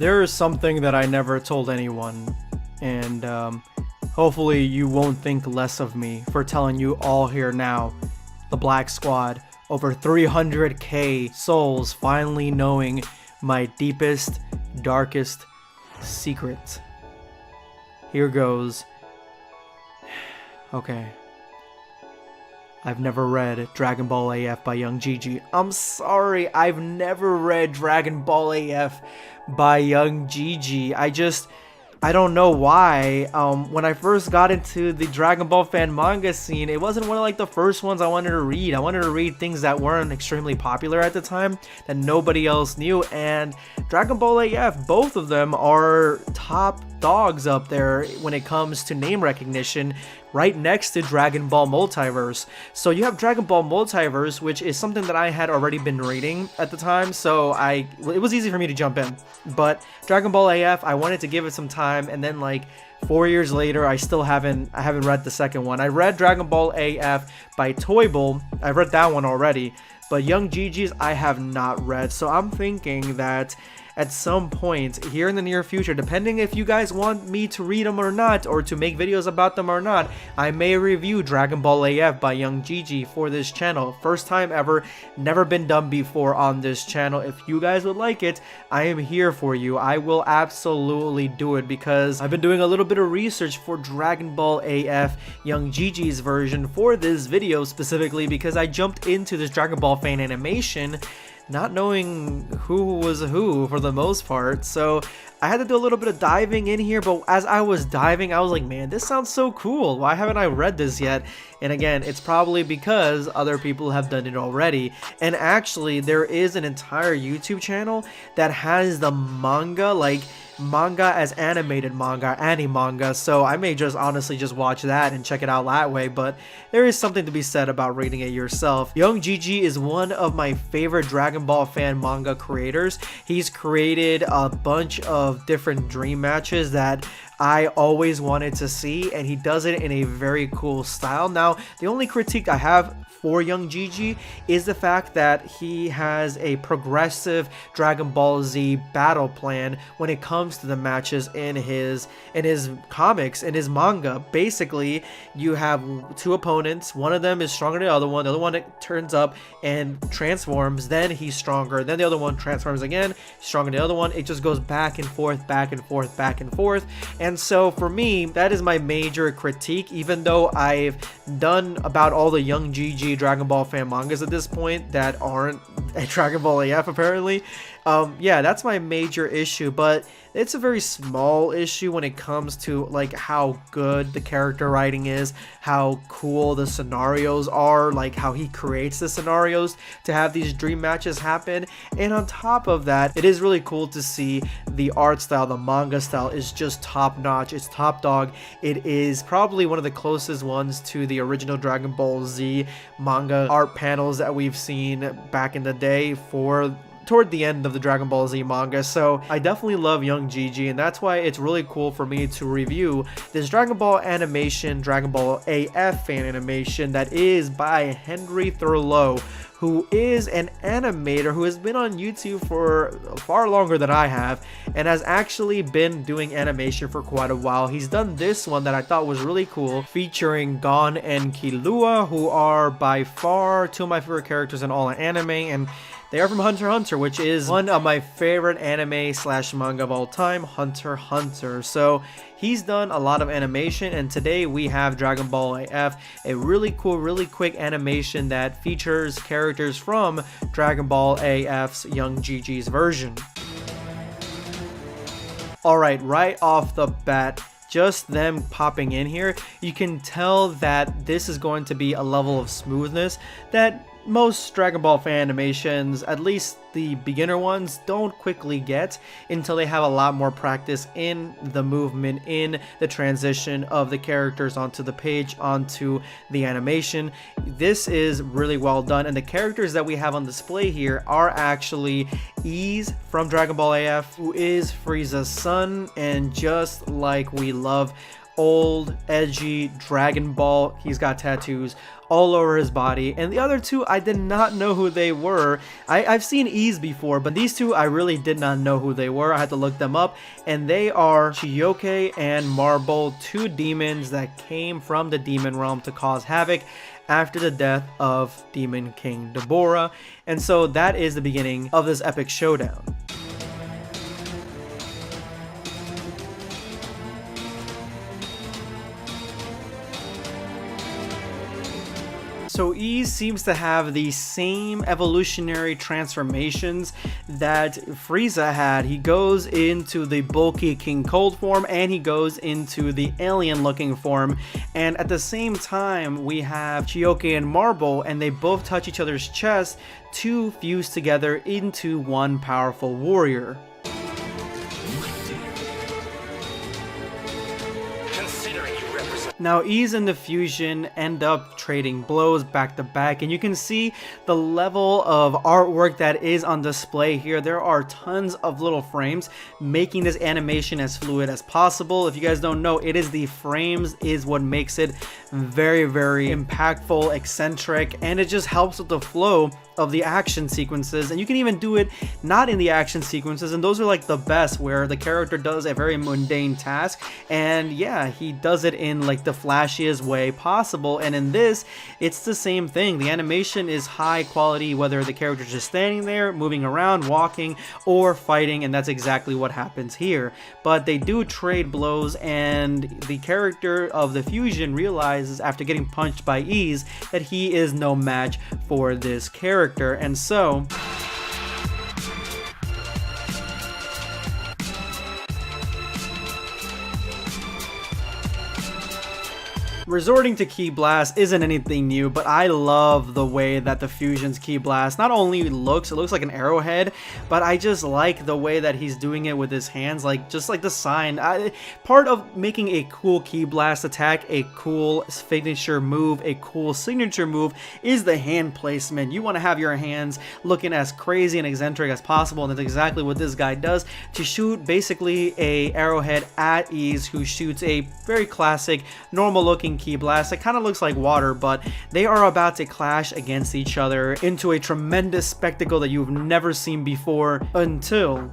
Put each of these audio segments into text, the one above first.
there is something that I never told anyone, and hopefully you won't think less of me for telling you all here now. The Black Squad, over 300k souls finally knowing my deepest, darkest secret. Here goes. Okay. I've never read Dragon Ball AF by Young Jijii. I'm sorry, I've never read Dragon Ball AF by Young Jijii. I don't know why. When I first got into the Dragon Ball fan manga scene, it wasn't one of like the first ones I wanted to read. I wanted to read things that weren't extremely popular at the time, that nobody else knew, and Dragon Ball AF, both of them are top dogs up there when it comes to name recognition, right next to Dragon Ball Multiverse. So you have Dragon Ball Multiverse, which is something that I had already been reading at the time, so it was easy for me to jump in. But Dragon Ball AF, I wanted to give it some time, and then like 4 years later, I haven't read the second one. I read Dragon Ball AF by Toyble. I read that one already, but Young Jijii's I have not read. So I'm thinking that at some point here in the near future, depending if you guys want me to read them or not, or to make videos about them or not, I may review Dragon Ball AF by Young Jijii for this channel. First time ever, never been done before on this channel. If you guys would like it, I am here for you. I will absolutely do it, because I've been doing a little bit of research for Dragon Ball AF Young Jijii's version for this video, specifically because I jumped into this Dragon Ball fan animation not knowing who was who for the most part, so I had to do a little bit of diving in here. But as I was diving, I was like, man, this sounds so cool, why haven't I read this yet? And again, it's probably because other people have done it already. And actually, there is an entire YouTube channel that has the manga, like manga as animated manga, manga, so I may just honestly just watch that and check it out that way. But there is something to be said about reading it yourself. Young Jijii is one of my favorite Dragon Ball fan manga creators. He's created a bunch of different dream matches that I always wanted to see, and he does it in a very cool style. Now, the only critique I have for Young Jijii is the fact that he has a progressive Dragon Ball Z battle plan when it comes to the matches in his comics, in his manga. Basically, you have two opponents, one of them is stronger than the other one turns up and transforms, then he's stronger, then the other one transforms again, stronger than the other one. It just goes back and forth, back and forth, back and forth. And so for me, that is my major critique, even though I've done about all the Young Jijii Dragon Ball fan mangas at this point that aren't Dragon Ball AF apparently. Yeah, that's my major issue, but it's a very small issue when it comes to like how good the character writing is, how cool the scenarios are, like how he creates the scenarios to have these dream matches happen. And on top of that, it is really cool to see the art style, the manga style is just top notch, it's top dog. It is probably one of the closest ones to the original Dragon Ball Z manga art panels that we've seen back in the day toward the end of the Dragon Ball Z manga. So I definitely love Young Jijii, and that's why it's really cool for me to review this Dragon Ball animation, Dragon Ball AF fan animation that is by Henry Thurlow, who is an animator who has been on YouTube for far longer than I have and has actually been doing animation for quite a while. He's done this one that I thought was really cool, featuring Gon and Killua, who are by far two of my favorite characters in all anime, and they are from Hunter x Hunter, which is one of my favorite anime slash manga of all time, Hunter x Hunter. So he's done a lot of animation, and today we have Dragon Ball AF, a really cool, really quick animation that features characters from Dragon Ball AF's Young Jijii's version. Alright, right off the bat, just them popping in here, you can tell that this is going to be a level of smoothness that most Dragon Ball fan animations, at least the beginner ones, don't quickly get until they have a lot more practice in the movement, in the transition of the characters onto the page, onto the animation. This is really well done, and the characters that we have on display here are actually Ys from Dragon Ball AF, who is Frieza's son, and just like we love old, edgy Dragon Ball. He's got tattoos all over his body. And the other two, I did not know who they were. I've seen Ease before, but these two, I really did not know who they were. I had to look them up. And they are Chioke and Marble, two demons that came from the demon realm to cause havoc after the death of Demon King Deborah. And so that is the beginning of this epic showdown. So Ease seems to have the same evolutionary transformations that Frieza had. He goes into the bulky King Cold form and he goes into the alien looking form. And at the same time we have Chioke and Marble, and they both touch each other's chest to fuse together into one powerful warrior. Now Ease and the Fusion end up trading blows back to back, and you can see the level of artwork that is on display here. There are tons of little frames making this animation as fluid as possible. If you guys don't know, it is the frames is what makes it very, very impactful, eccentric, and it just helps with the flow of the action sequences. And you can even do it not in the action sequences, and those are like the best, where the character does a very mundane task and yeah, he does it in like the flashiest way possible. And in this, it's the same thing. The animation is high quality, whether the character's just standing there, moving around, walking, or fighting, and that's exactly what happens here. But they do trade blows, and the character of the Fusion realizes after getting punched by Ease that he is no match for this character. And so resorting to Ki Blast isn't anything new, but I love the way that the Fusion's Ki Blast not only looks, it looks like an arrowhead, but I just like the way that he's doing it with his hands, like just like the sign. Part of making a cool Ki Blast attack, a cool finisher move, a cool signature move is the hand placement. You want to have your hands looking as crazy and eccentric as possible, and that's exactly what this guy does to shoot basically a arrowhead at Ease, who shoots a very classic normal looking Ki Blast. It kind of looks like water, but they are about to clash against each other into a tremendous spectacle that you've never seen before until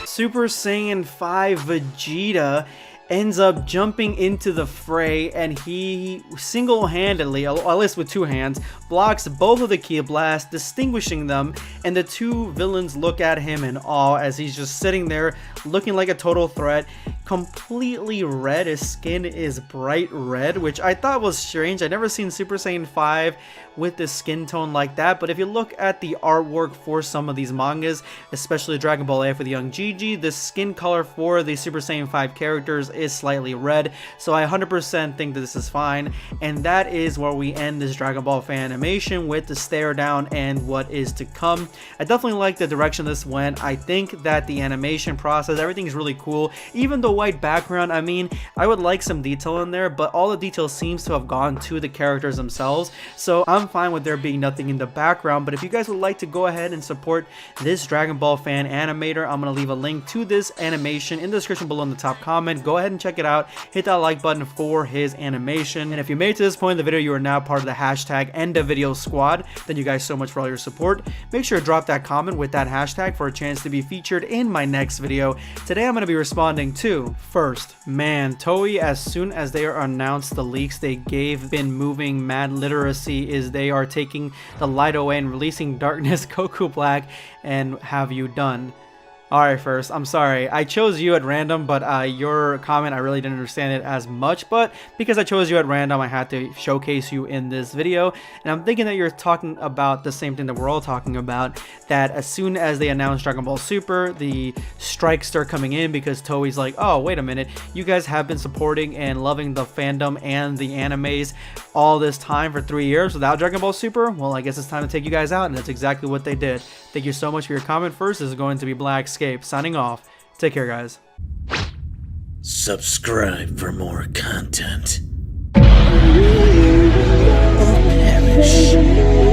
Super Saiyan 5 Vegeta ends up jumping into the fray, and he single-handedly, at least with two hands, blocks both of the Ki Blasts, distinguishing them, and the two villains look at him in awe as he's just sitting there looking like a total threat, completely red. His skin is bright red, which I thought was strange. I'd never seen Super Saiyan 5 with the skin tone like that, but if you look at the artwork for some of these mangas, especially Dragon Ball AF with young Jijii, the skin color for the Super Saiyan 5 characters is slightly red, so I 100% think that this is fine. And that is where we end this Dragon Ball fan animation, with the stare down and what is to come. I definitely like the direction this went. I think that the animation process, everything is really cool. Even the white background, I mean, I would like some detail in there, but all the detail seems to have gone to the characters themselves, so I'm fine with there being nothing in the background. But if you guys would like to go ahead and support this Dragon Ball fan animator, I'm going to leave a link to this animation in the description below in the top comment. Go ahead and check it out. Hit that like button for his animation. And if you made it to this point in the video, you are now part of the hashtag End of Video Squad. Thank you guys so much for all your support. Make sure to drop that comment with that hashtag for a chance to be featured in my next video. Today I'm going to be responding to, first, man, Toei, as soon as they are announced the leaks they gave, been moving mad literacy, is they are taking the light away and releasing Darkness Goku Black, and have you done? Alright, first, I'm sorry. I chose you at random, but your comment, I really didn't understand it as much, but because I chose you at random, I had to showcase you in this video, and I'm thinking that you're talking about the same thing that we're all talking about, that as soon as they announced Dragon Ball Super, the strikes start coming in because Toei's like, oh, wait a minute, you guys have been supporting and loving the fandom and the animes all this time for 3 years without Dragon Ball Super? Well, I guess it's time to take you guys out, and that's exactly what they did. Thank you so much for your comment. First is going to be Blackscape signing off. Take care, guys. Subscribe for more content. Or perish.